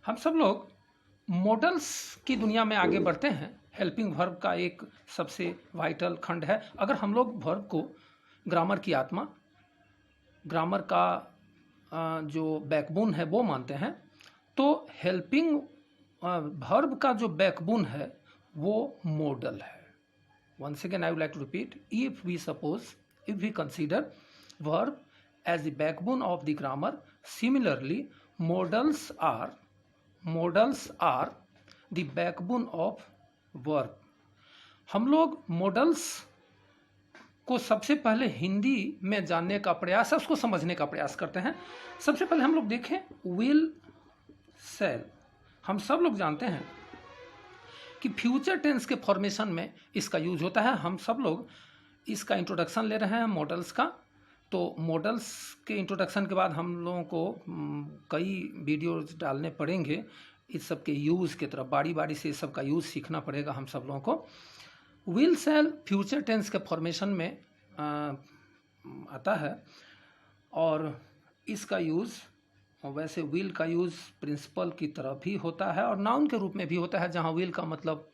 हम सब लोग मॉडल्स की दुनिया में आगे बढ़ते हैं। हेल्पिंग वर्ब का एक सबसे वाइटल खंड है। अगर हम लोग वर्ब को ग्रामर की आत्मा, ग्रामर का जो बैकबोन है वो मानते हैं, तो हेल्पिंग वर्ब का जो बैकबोन है वो मॉडल है। Once again, I would like to repeat, if we consider verb as the backbone of the grammar, similarly, modals are the backbone of verb. हम लोग मॉडल्स को सबसे पहले हिंदी में जानने का प्रयास, उसको समझने का प्रयास करते हैं। सबसे पहले हम लोग देखें विल सेल। हम सब लोग जानते हैं कि फ्यूचर टेंस के फॉर्मेशन में इसका यूज होता है। हम सब लोग इसका इंट्रोडक्शन ले रहे हैं मॉडल्स का। तो मॉडल्स के इंट्रोडक्शन के बाद हम लोगों को कई वीडियोस डालने पड़ेंगे इस सब के यूज़ की तरफ। बारी बारी से इस सब का यूज़ सीखना पड़ेगा हम सब लोगों को। विल सेल फ्यूचर टेंस के फॉर्मेशन में आता है और इसका यूज़ वैसे विल का यूज़ प्रिंसिपल की तरह भी होता है और नाउन के रूप में भी होता है, जहाँ विल का मतलब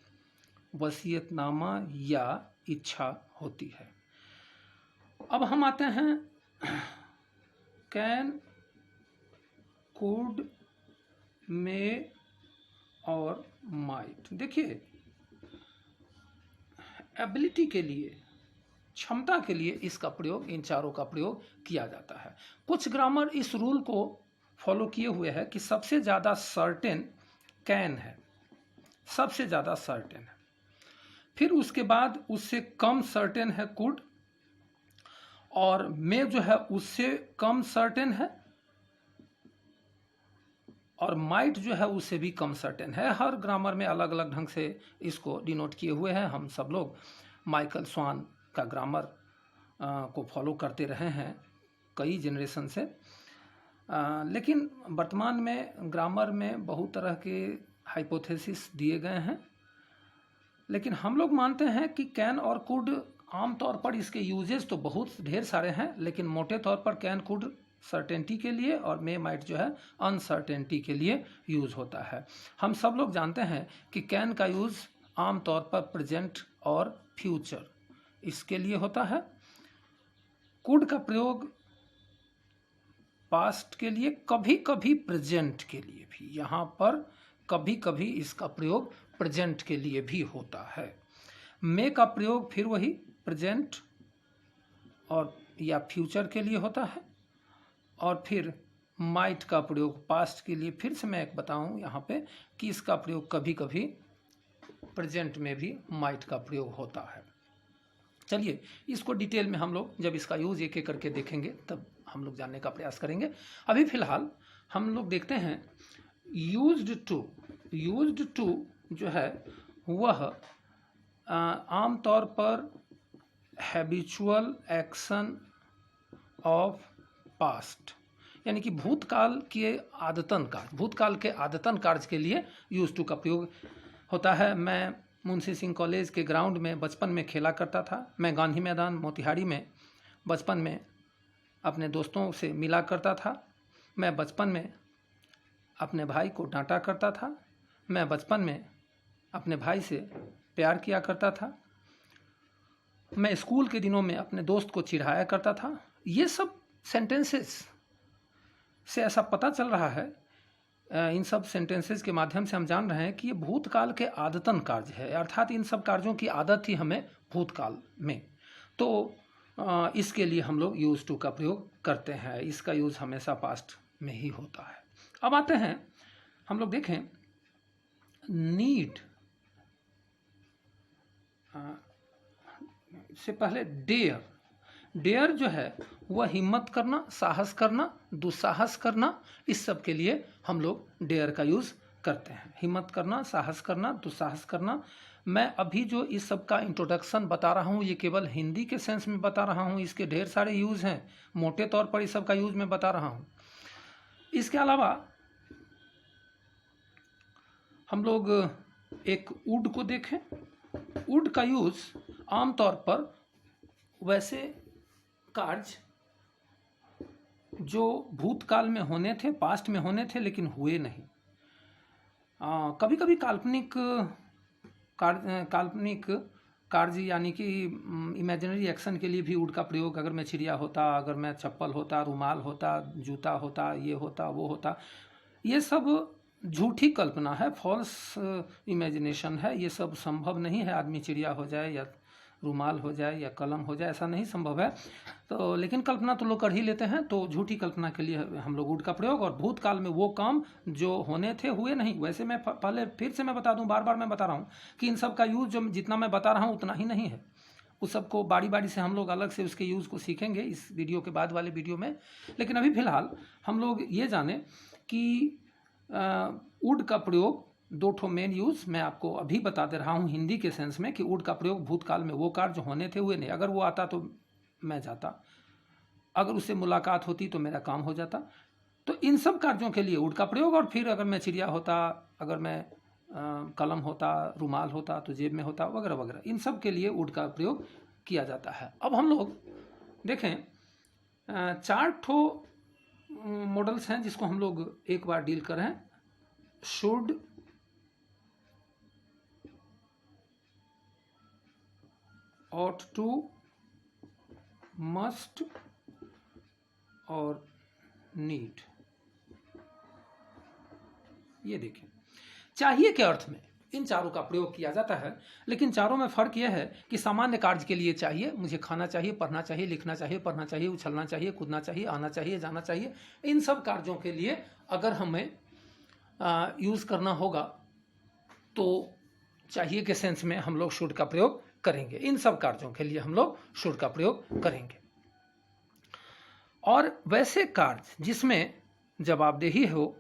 वसीयतनामा या इच्छा होती है। अब हम आते हैं कैन, कुड, मे और माइट। देखिए, एबिलिटी के लिए, क्षमता के लिए इसका प्रयोग, इन चारों का प्रयोग किया जाता है। कुछ ग्रामर इस रूल को फॉलो किए हुए है कि सबसे ज़्यादा सर्टेन कैन है, सबसे ज़्यादा सर्टेन है, फिर उसके बाद उससे कम सर्टेन है कुड, और मे जो है उससे कम सर्टेन है, और माइट जो है उससे भी कम सर्टेन है। हर ग्रामर में अलग अलग ढंग से इसको डिनोट किए हुए हैं। हम सब लोग माइकल स्वान का ग्रामर को फॉलो करते रहे हैं कई जनरेशन से। लेकिन वर्तमान में ग्रामर में बहुत तरह के हाइपोथेसिस दिए गए हैं, लेकिन हम लोग मानते हैं कि कैन और कुड आमतौर पर इसके यूजेस तो बहुत ढेर सारे हैं, लेकिन मोटे तौर पर कैन कुड सर्टेनिटी के लिए और मे माइट जो है अनसर्टेनिटी के लिए यूज़ होता है। हम सब लोग जानते हैं कि कैन का यूज़ आमतौर पर प्रेजेंट और फ्यूचर इसके लिए होता है। कुड का प्रयोग पास्ट के लिए, कभी कभी प्रेजेंट के लिए भी, यहाँ पर कभी कभी इसका प्रयोग प्रेजेंट के लिए भी होता है। मे का प्रयोग फिर वही प्रेजेंट और या फ्यूचर के लिए होता है, और फिर माइट का प्रयोग पास्ट के लिए। फिर से मैं एक बताऊं यहाँ पे कि इसका प्रयोग कभी कभी प्रेजेंट में भी माइट का प्रयोग होता है। चलिए, इसको डिटेल में हम लोग जब इसका यूज़ एक एक करके देखेंगे तब हम लोग जानने का प्रयास करेंगे। अभी फिलहाल हम लोग देखते हैं यूज्ड टू। यूज्ड टू जो है वह आमतौर पर हैबिचुअल एक्शन ऑफ पास्ट, यानी कि भूतकाल के आदतन कार्य, भूतकाल के आदतन कार्य के लिए यूज टू का प्रयोग होता है। मैं मुंशी सिंह कॉलेज के ग्राउंड में बचपन में खेला करता था। मैं गांधी मैदान मोतिहारी में बचपन में अपने दोस्तों से मिला करता था। मैं बचपन में अपने भाई को डांटा करता था। मैं बचपन में अपने भाई से प्यार किया करता था। मैं स्कूल के दिनों में अपने दोस्त को चिढ़ाया करता था। ये सब सेंटेंसेस से ऐसा पता चल रहा है, इन सब सेंटेंसेस के माध्यम से हम जान रहे हैं कि ये भूतकाल के आदतन कार्य है, अर्थात इन सब कार्यों की आदत थी हमें भूतकाल में। तो इसके लिए हम लोग यूज टू का प्रयोग करते हैं। इसका यूज़ हमेशा पास्ट में ही होता है। अब आते हैं, हम लोग देखें नीड से पहले डेयर। डेयर जो है वह हिम्मत करना, साहस करना, दुस्साहस करना, इस सब के लिए हम लोग डेयर का यूज़ करते हैं। हिम्मत करना, साहस करना, दुस्साहस करना। मैं अभी जो इस सब का इंट्रोडक्शन बता रहा हूँ ये केवल हिंदी के सेंस में बता रहा हूँ। इसके ढेर सारे यूज़ हैं, मोटे तौर पर इस सब का यूज़ मैं बता रहा हूँ। इसके अलावा हम लोग एक वुड को देखें। वुड का यूज़ आमतौर पर वैसे कार्य जो भूतकाल में होने थे, पास्ट में होने थे लेकिन हुए नहीं, कभी कभी काल्पनिक कार्य यानी कि इमेजिनरी एक्शन के लिए भी वुड का प्रयोग, अगर मैं चिड़िया होता, अगर मैं चप्पल होता, रुमाल होता, जूता होता, ये होता, वो होता, ये सब झूठी कल्पना है, फॉल्स इमेजिनेशन है। ये सब संभव नहीं है, आदमी चिड़िया हो जाए या रुमाल हो जाए या कलम हो जाए, ऐसा नहीं संभव है। तो लेकिन कल्पना तो लोग कर ही लेते हैं। तो झूठी कल्पना के लिए हम लोग वुड का प्रयोग, और भूतकाल में वो काम जो होने थे हुए नहीं। वैसे मैं पहले फिर से मैं बता दूं, बार बार मैं बता रहा हूँ कि इन सब का यूज जो जितना मैं बता रहा हूँ उतना ही नहीं है। उस सबको बारी बारी से हम लोग अलग से उसके यूज़ को सीखेंगे इस वीडियो के बाद वाले वीडियो में। लेकिन अभी फिलहाल हम लोग ये जाने कि वुड का प्रयोग, दो ठो मेन यूज़ मैं आपको अभी बता दे रहा हूँ हिंदी के सेंस में, कि वुड का प्रयोग भूतकाल में वो कार्य जो होने थे हुए नहीं। अगर वो आता तो मैं जाता, अगर उससे मुलाकात होती तो मेरा काम हो जाता। तो इन सब कार्यों के लिए वुड का प्रयोग। और फिर अगर मैं चिड़िया होता, अगर मैं कलम होता, रुमाल होता तो जेब में होता, वगैरह वगैरह, इन सब के लिए वुड का प्रयोग किया जाता है। अब हम लोग देखें 4 ठो मॉडल्स हैं जिसको हम लोग एक बार डील करें। शुड, ought to, must और need। ये देखें, चाहिए के अर्थ में इन चारों का प्रयोग किया जाता है। लेकिन चारों में फर्क यह है कि सामान्य कार्य के लिए चाहिए, मुझे खाना चाहिए, पढ़ना चाहिए, लिखना चाहिए, पढ़ना चाहिए, उछलना चाहिए, कूदना चाहिए, आना चाहिए, जाना चाहिए, इन सब कार्यों के लिए अगर हमें यूज़ करना होगा तो चाहिए के सेंस में हम लोग शुड का प्रयोग करेंगे। इन सब कार्यों के लिए हम लोग शुड का प्रयोग करेंगे। और वैसे कार्य जिसमें जवाबदेही हो,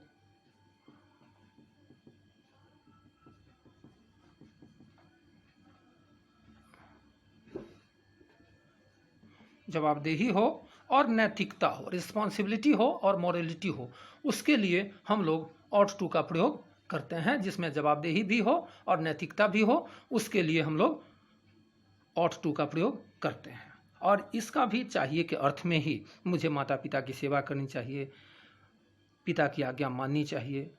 जवाबदेही हो और नैतिकता हो, रिस्पॉन्सिबिलिटी हो और मॉरलिटी हो, उसके लिए हम लोग ought to का प्रयोग करते हैं। जिसमें जवाबदेही भी हो और नैतिकता भी हो, उसके लिए हम लोग ought to का प्रयोग करते हैं। और इसका भी चाहिए के अर्थ में ही, मुझे माता पिता की सेवा करनी चाहिए, पिता की आज्ञा माननी चाहिए,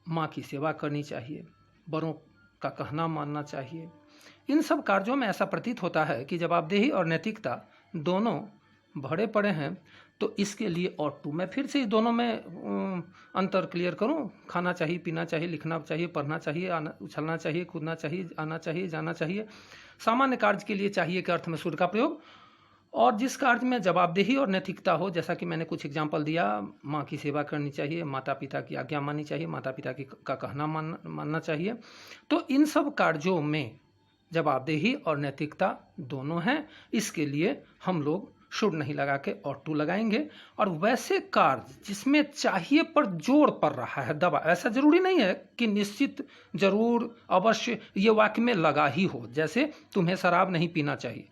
माँ की सेवा करनी चाहिए, बड़ों का कहना मानना चाहिए। इन सब कार्यों में ऐसा प्रतीत होता है कि जवाबदेही और नैतिकता दोनों भरे पड़े हैं। तो इसके लिए ought to, मैं फिर से इस दोनों में अंतर क्लियर करूं। खाना चाहिए, पीना चाहिए, लिखना चाहिए, पढ़ना चाहिए, उछलना चाहिए, कूदना चाहिए, आना चाहिए, जाना चाहिए। सामान्य कार्य के लिए चाहिए के अर्थ में शुड का प्रयोग। और जिस कार्य में जवाबदेही और नैतिकता हो, जैसा कि मैंने कुछ एग्जाम्पल दिया, माँ की सेवा करनी चाहिए, माता पिता की आज्ञा माननी चाहिए, माता पिता का कहना मानना चाहिए, तो इन सब कार्यों में जवाबदेही और नैतिकता दोनों हैं। इसके लिए हम लोग शुड नहीं लगा के ought to लगाएंगे। और वैसे कार्य जिसमें चाहिए पर जोर पड़ रहा है, दबा, ऐसा जरूरी नहीं है कि निश्चित, जरूर, अवश्य ये वाक्य में लगा ही हो। जैसे तुम्हें शराब नहीं पीना चाहिए,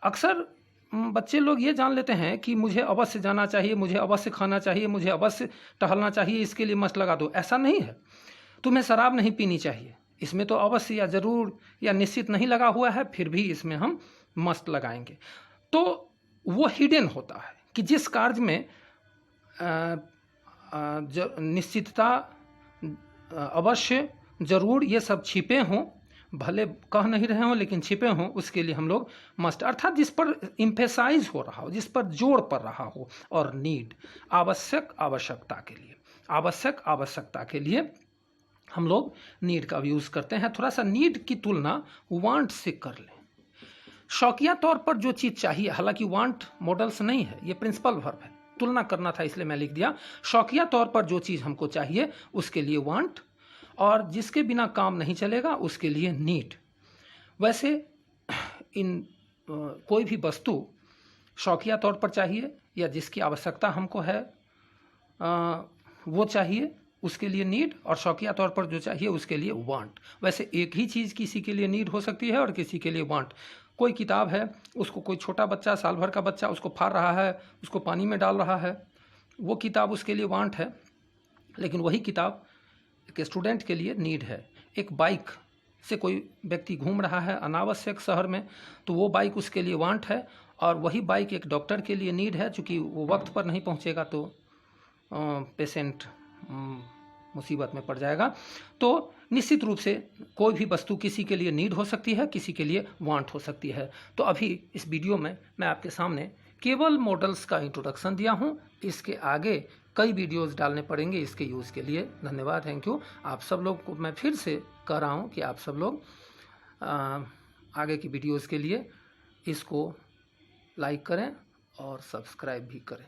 अक्सर बच्चे लोग ये जान लेते हैं कि मुझे अवश्य जाना चाहिए, मुझे अवश्य खाना चाहिए, मुझे अवश्य टहलना चाहिए, इसके लिए मस्ट लगा दो। ऐसा नहीं है। तुम्हें शराब नहीं पीनी चाहिए, इसमें तो अवश्य या जरूर या निश्चित नहीं लगा हुआ है, फिर भी इसमें हम मस्ट लगाएंगे। तो वो हिडन होता है कि जिस कार्य में निश्चितता, अवश्य, जरूर, ये सब छिपे हों, भले कह नहीं रहे हों लेकिन छिपे हों, उसके लिए हम लोग मस्ट, अर्थात जिस पर इम्फेसाइज हो रहा हो, जिस पर जोर पड़ रहा हो। और नीड, आवश्यक, आवश्यकता के लिए, आवश्यक, आवश्यकता के लिए हम लोग नीड का यूज़ करते हैं। थोड़ा सा नीड की तुलना वांट से कर लें। शौकिया तौर पर जो चीज़ चाहिए, हालांकि वांट मॉडल्स नहीं है, ये प्रिंसिपल वर्ब है, तुलना करना था इसलिए मैं लिख दिया। शौकिया तौर पर जो चीज़ हमको चाहिए उसके लिए वांट, और जिसके बिना काम नहीं चलेगा उसके लिए नीड। वैसे इन कोई भी वस्तु शौकिया तौर पर चाहिए या जिसकी आवश्यकता हमको है वो चाहिए, उसके लिए नीड, और शौकिया तौर पर जो चाहिए उसके लिए वांट। वैसे एक ही चीज़ किसी के लिए नीड हो सकती है और किसी के लिए वांट। कोई किताब है, उसको कोई छोटा बच्चा, साल भर का बच्चा उसको फाड़ रहा है, उसको पानी में डाल रहा है, वो किताब उसके लिए वांट है। लेकिन वही किताब एक स्टूडेंट के लिए नीड है। एक बाइक से कोई व्यक्ति घूम रहा है अनावश्यक शहर में, तो वो बाइक उसके लिए वांट है। और वही बाइक एक डॉक्टर के लिए नीड है, चूँकि वो वक्त पर नहीं पहुँचेगा तो पेशेंट मुसीबत में पड़ जाएगा। तो निश्चित रूप से कोई भी वस्तु किसी के लिए नीड हो सकती है, किसी के लिए वांट हो सकती है। तो अभी इस वीडियो में मैं आपके सामने केवल मॉडल्स का इंट्रोडक्शन दिया हूँ। इसके आगे कई वीडियोस डालने पड़ेंगे इसके यूज़ के लिए। धन्यवाद, थैंक यू। आप सब लोग को मैं फिर से कह रहा हूँ कि आप सब लोग आगे की वीडियोस के लिए इसको लाइक करें और सब्सक्राइब भी करें।